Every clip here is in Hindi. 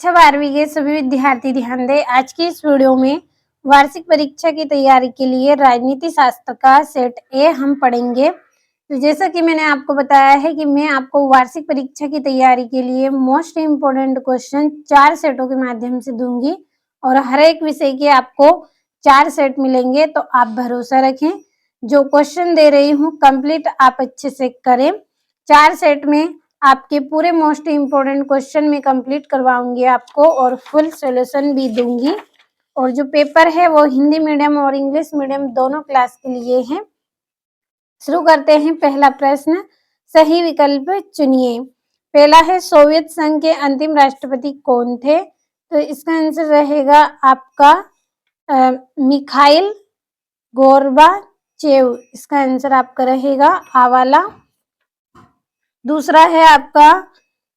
कक्षा 12वीं के सभी विद्यार्थी ध्यान दें। आज की इस वीडियो में वार्षिक परीक्षा की तैयारी के लिए राजनीति शास्त्र का सेट ए हम पढ़ेंगे। तो जैसा कि मैंने आपको बताया है कि मैं आपको वार्षिक परीक्षा की तैयारी के लिए मोस्ट इम्पोर्टेंट क्वेश्चन 4 सेटों के माध्यम से दूंगी और हर एक विषय के आपको 4 सेट मिलेंगे। तो आप भरोसा रखें, जो क्वेश्चन दे रही हूँ कंप्लीट आप अच्छे से करें। 4 सेट में आपके पूरे मोस्ट इम्पोर्टेंट क्वेश्चन में कंप्लीट करवाऊंगी आपको और फुल सॉल्यूशन भी दूंगी। और जो पेपर है वो हिंदी मीडियम और इंग्लिश मीडियम दोनों क्लास के लिए है। शुरू करते हैं। पहला प्रश्न, सही विकल्प चुनिए। पहला है, सोवियत संघ के अंतिम राष्ट्रपति कौन थे? तो इसका आंसर रहेगा आपका मिखाइल गोर्बाचेव। इसका आंसर आपका रहेगा आ वाला। दूसरा है आपका,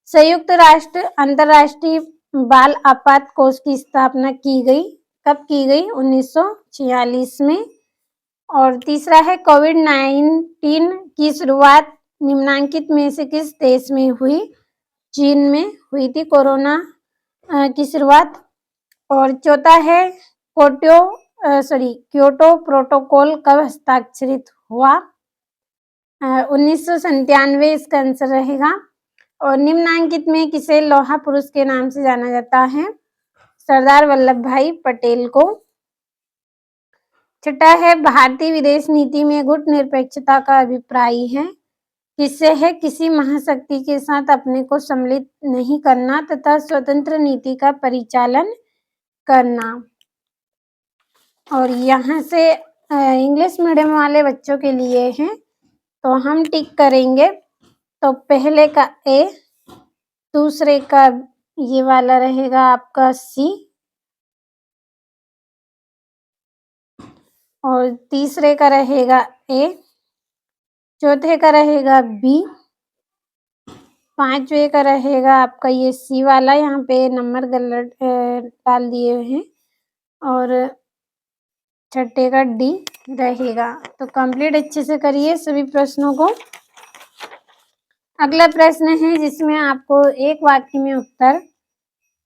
संयुक्त राष्ट्र अंतर्राष्ट्रीय बाल आपात कोष की स्थापना की गई, कब की गई? 1946 में। और तीसरा है, कोविड-19 की शुरुआत निम्नांकित में से किस देश में हुई? चीन में हुई थी कोरोना की शुरुआत। और चौथा है, क्योटो प्रोटोकॉल कब हस्ताक्षरित हुआ? 1997 इसका आंसर रहेगा। और निम्नांकित में किसे लौह पुरुष के नाम से जाना जाता है? सरदार वल्लभ भाई पटेल को। छठा है, भारतीय विदेश नीति में गुट निरपेक्षता का अभिप्राय है किससे है? किसी महाशक्ति के साथ अपने को सम्मिलित नहीं करना तथा स्वतंत्र नीति का परिचालन करना। और यहाँ से इंग्लिश मीडियम वाले बच्चों के लिए है, तो हम टिक करेंगे। तो पहले का ए, दूसरे का ये वाला रहेगा आपका सी, और तीसरे का रहेगा ए, चौथे का रहेगा बी, पांचवे का रहेगा आपका ये सी वाला, यहाँ पे नंबर गलत डाल दिए हैं, और छठे का डी रहेगा। तो कंप्लीट अच्छे से करिए सभी प्रश्नों को। अगला प्रश्न है जिसमें आपको एक वाक्य में उत्तर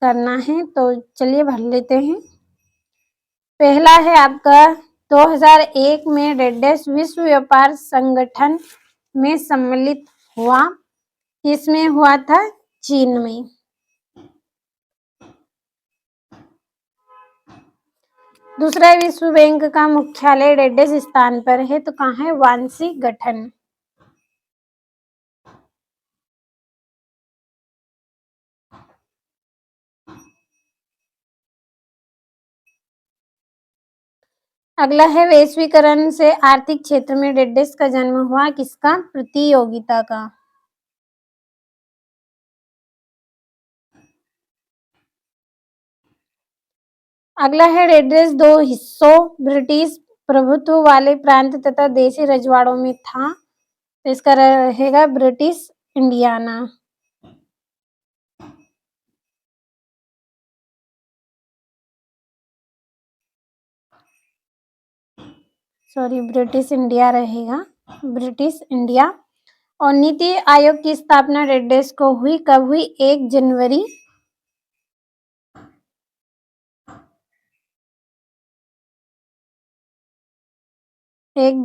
करना है, तो चलिए भर लेते हैं। पहला है आपका, 2001 में डेडेस विश्व व्यापार संगठन में सम्मिलित हुआ, किसमें हुआ था? चीन में। दूसरा, विश्व बैंक का मुख्यालय डेडेस स्थान पर है, तो कहाँ है? वाशिंगटन। अगला है, वैश्वीकरण से आर्थिक क्षेत्र में डेडेस का जन्म हुआ, किसका? प्रतियोगिता का। अगला है, डेडेस 2 हिस्सों ब्रिटिश प्रभुत्व वाले प्रांत तथा देशी रजवाड़ों में था, तो इसका रहेगा ब्रिटिश इंडियाना। ब्रिटिश इंडिया रहेगा, ब्रिटिश इंडिया। और नीति आयोग की स्थापना डेडेस को हुई, कब हुई? 1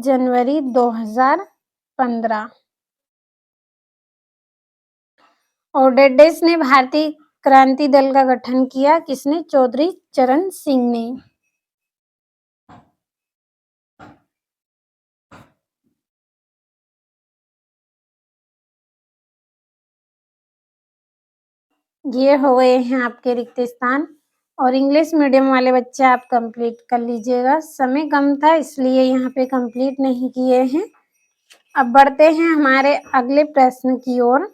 जनवरी 2015। और डेडेस ने भारतीय क्रांति दल का गठन किया, किसने? चौधरी चरण सिंह ने। ये हो गए हैं आपके रिक्त स्थान। और इंग्लिश मीडियम वाले बच्चे आप कंप्लीट कर लीजिएगा, समय कम था इसलिए यहाँ पे कंप्लीट नहीं किए हैं। अब बढ़ते हैं हमारे अगले प्रश्न की ओर।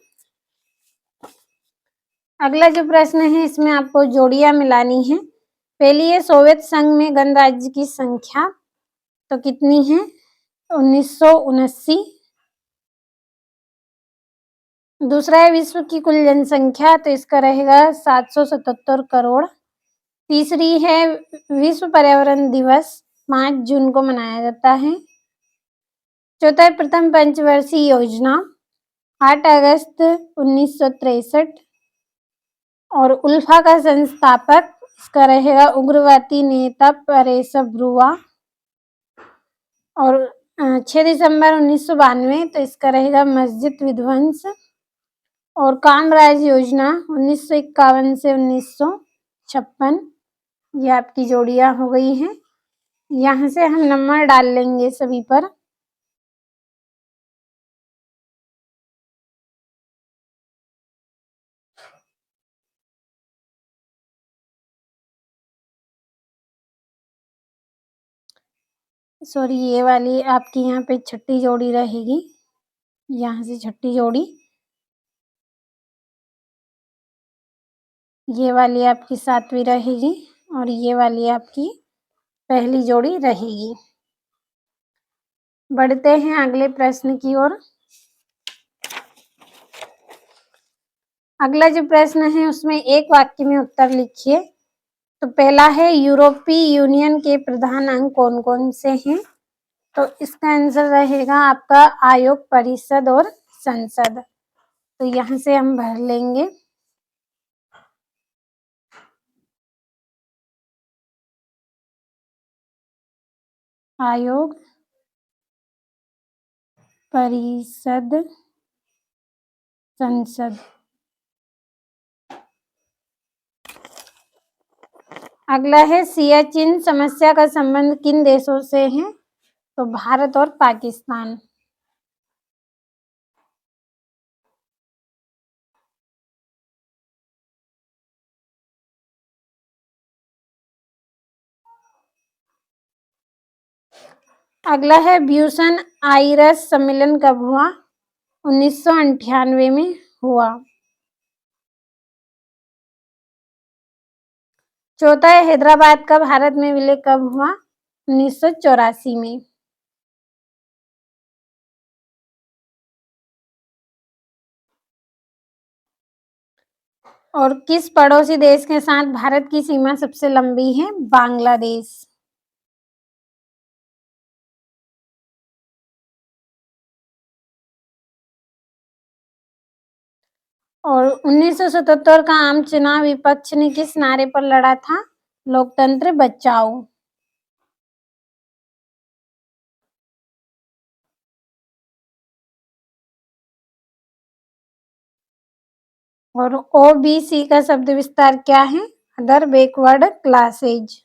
अगला जो प्रश्न है इसमें आपको जोड़ियां मिलानी है। पहली है, सोवियत संघ में गणराज्य की संख्या तो कितनी है? 1979। दूसरा है, विश्व की कुल जनसंख्या, तो इसका रहेगा 777 करोड़। तीसरी है, विश्व पर्यावरण दिवस 5 जून को मनाया जाता है। चौथा है, प्रथम पंचवर्षीय योजना 8 अगस्त 1963। और उल्फा का संस्थापक इसका रहेगा उग्रवादी नेता परेश बरुआ। और 6 दिसंबर 1992 तो इसका रहेगा मस्जिद विध्वंस। और कामराज योजना 1951 से 1956। ये आपकी जोड़ियां हो गई हैं। यहाँ से हम नंबर डाल लेंगे सभी पर। सॉरी, ये वाली आपकी यहाँ पे छठी जोड़ी रहेगी, यहाँ से छठी जोड़ी। ये वाली आपकी 7वीं रहेगी और ये वाली आपकी पहली जोड़ी रहेगी। बढ़ते हैं अगले प्रश्न की ओर। अगला जो प्रश्न है उसमें एक वाक्य में उत्तर लिखिए। तो पहला है, यूरोपीय यूनियन के प्रधान अंग कौन कौन से हैं? तो इसका आंसर रहेगा आपका आयोग, परिषद और संसद। तो यहाँ से हम भर लेंगे। आयोग, परिषद, संसद। अगला है, सियाचिन समस्या का संबंध किन देशों से है? तो भारत और पाकिस्तान। अगला है, ब्यूसन आइरस सम्मेलन कब हुआ? 1998 में हुआ। चौथा है, हैदराबाद का भारत में विलय कब हुआ? 1984 में। और किस पड़ोसी देश के साथ भारत की सीमा सबसे लंबी है? बांग्लादेश। और 1977 का आम चुनाव विपक्ष ने किस नारे पर लड़ा था? लोकतंत्र बचाओ। और ओबीसी का शब्द विस्तार क्या है? Other backward classes.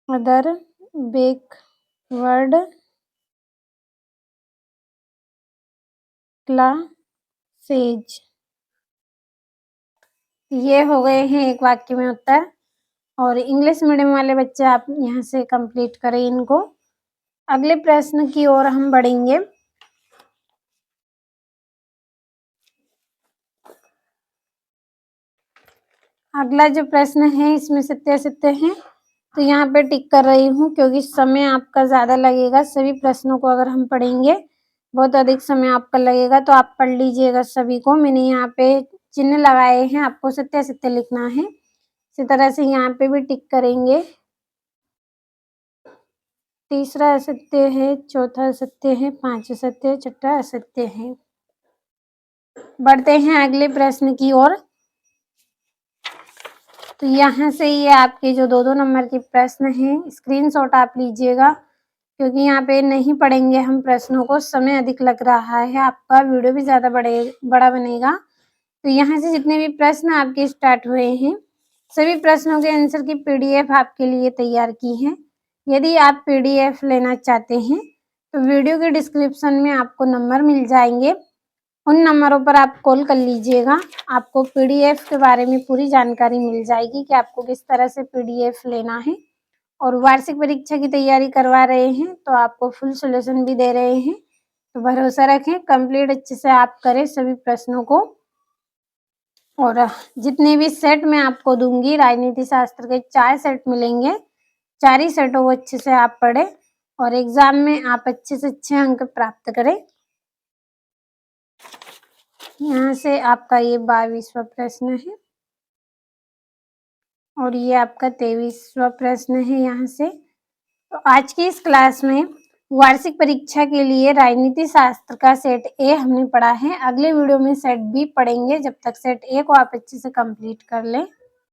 Other backward classes. ये हो गए हैं एक वाक्य में उत्तर। और इंग्लिश मीडियम वाले बच्चे आप यहाँ से कंप्लीट करें इनको। अगले प्रश्न की ओर हम बढ़ेंगे। अगला जो प्रश्न है इसमें सत्य असत्य है, तो यहाँ पे टिक कर रही हूँ क्योंकि समय आपका ज़्यादा लगेगा। सभी प्रश्नों को अगर हम पढ़ेंगे बहुत अधिक समय आपका लगेगा, तो आप पढ़ लीजिएगा सभी को। मैंने यहाँ पे चिन्ह लगाए हैं, आपको सत्य असत्य लिखना है। इसी तरह से यहाँ पे भी टिक करेंगे। तीसरा असत्य है, चौथा असत्य है, 5 असत्य, छठा असत्य है। बढ़ते हैं अगले प्रश्न की ओर। तो यहाँ से ये आपके जो 2-2 नंबर के प्रश्न हैं, स्क्रीनशॉट आप लीजिएगा क्योंकि यहाँ पे नहीं पढ़ेंगे हम प्रश्नों को, समय अधिक लग रहा है, आपका वीडियो भी ज़्यादा बड़ा बनेगा। तो यहाँ से जितने भी प्रश्न आपके स्टार्ट हुए हैं, सभी प्रश्नों के आंसर की पीडीएफ आपके लिए तैयार की है। यदि आप पीडीएफ लेना चाहते हैं तो वीडियो के डिस्क्रिप्शन में आपको नंबर मिल जाएंगे, उन नंबरों पर आप कॉल कर लीजिएगा। आपको पीडीएफ के बारे में पूरी जानकारी मिल जाएगी कि आपको किस तरह से पीडीएफ लेना है। और वार्षिक परीक्षा की तैयारी करवा रहे हैं तो आपको फुल सॉल्यूशन भी दे रहे हैं। तो भरोसा रखें, कंप्लीट अच्छे से आप करें सभी प्रश्नों को। और जितने भी सेट मैं आपको दूंगी, राजनीति शास्त्र के 4 सेट मिलेंगे, 4 ही सेटों को अच्छे से आप पढ़ें और एग्जाम में आप अच्छे से अच्छे अंक प्राप्त करें। यहाँ से आपका ये 22वां प्रश्न है और ये आपका 23वां प्रश्न है यहाँ से। तो आज की इस क्लास में वार्षिक परीक्षा के लिए राजनीति शास्त्र का सेट ए हमने पढ़ा है। अगले वीडियो में सेट बी पढ़ेंगे। जब तक सेट ए को आप अच्छे से कंप्लीट कर लें।